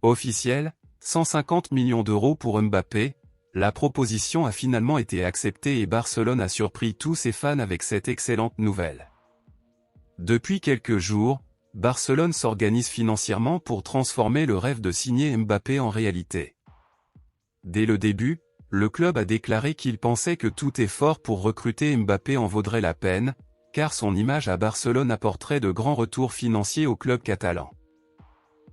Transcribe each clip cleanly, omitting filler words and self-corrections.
Officiel, 150 millions d'euros pour Mbappé, la proposition a finalement été acceptée et Barcelone a surpris tous ses fans avec cette excellente nouvelle. Depuis quelques jours, Barcelone s'organise financièrement pour transformer le rêve de signer Mbappé en réalité. Dès le début, le club a déclaré qu'il pensait que tout effort pour recruter Mbappé en vaudrait la peine, car son image à Barcelone apporterait de grands retours financiers au club catalan.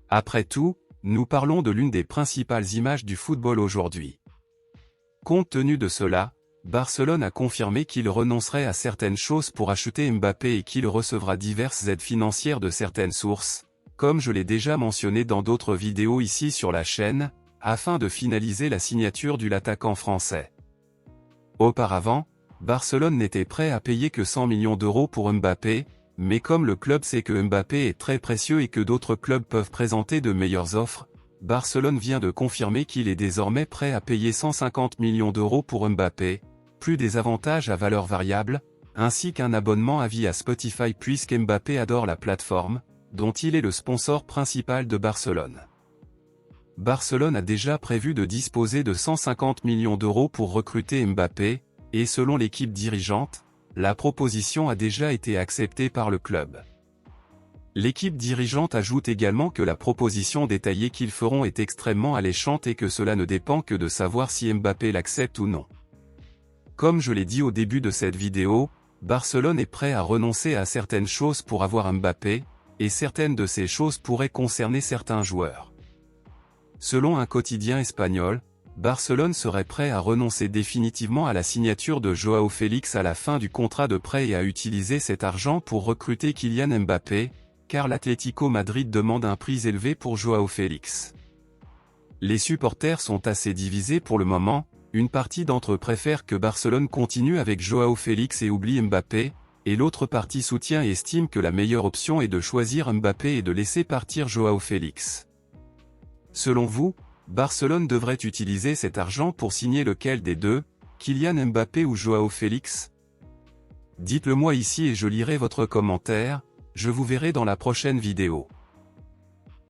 Après tout, nous parlons de l'une des principales images du football aujourd'hui. Compte tenu de cela, Barcelone a confirmé qu'il renoncerait à certaines choses pour acheter Mbappé et qu'il recevra diverses aides financières de certaines sources, comme je l'ai déjà mentionné dans d'autres vidéos ici sur la chaîne, afin de finaliser la signature de l'attaquant français. Auparavant, Barcelone n'était prêt à payer que 100 millions d'euros pour Mbappé, mais comme le club sait que Mbappé est très précieux et que d'autres clubs peuvent présenter de meilleures offres, Barcelone vient de confirmer qu'il est désormais prêt à payer 150 millions d'euros pour Mbappé, plus des avantages à valeur variable, ainsi qu'un abonnement à vie à Spotify puisque Mbappé adore la plateforme, dont il est le sponsor principal de Barcelone. Barcelone a déjà prévu de disposer de 150 millions d'euros pour recruter Mbappé, et selon l'équipe dirigeante, la proposition a déjà été acceptée par le club. L'équipe dirigeante ajoute également que la proposition détaillée qu'ils feront est extrêmement alléchante et que cela ne dépend que de savoir si Mbappé l'accepte ou non. Comme je l'ai dit au début de cette vidéo, Barcelone est prêt à renoncer à certaines choses pour avoir Mbappé, et certaines de ces choses pourraient concerner certains joueurs. Selon un quotidien espagnol, Barcelone serait prêt à renoncer définitivement à la signature de Joao Félix à la fin du contrat de prêt et à utiliser cet argent pour recruter Kylian Mbappé, car l'Atlético Madrid demande un prix élevé pour Joao Félix. Les supporters sont assez divisés pour le moment, une partie d'entre eux préfère que Barcelone continue avec Joao Félix et oublie Mbappé, et l'autre partie soutient et estime que la meilleure option est de choisir Mbappé et de laisser partir Joao Félix. Selon vous, Barcelone devrait utiliser cet argent pour signer lequel des deux, Kylian Mbappé ou Joao Félix? Dites-le moi ici et je lirai votre commentaire, je vous verrai dans la prochaine vidéo.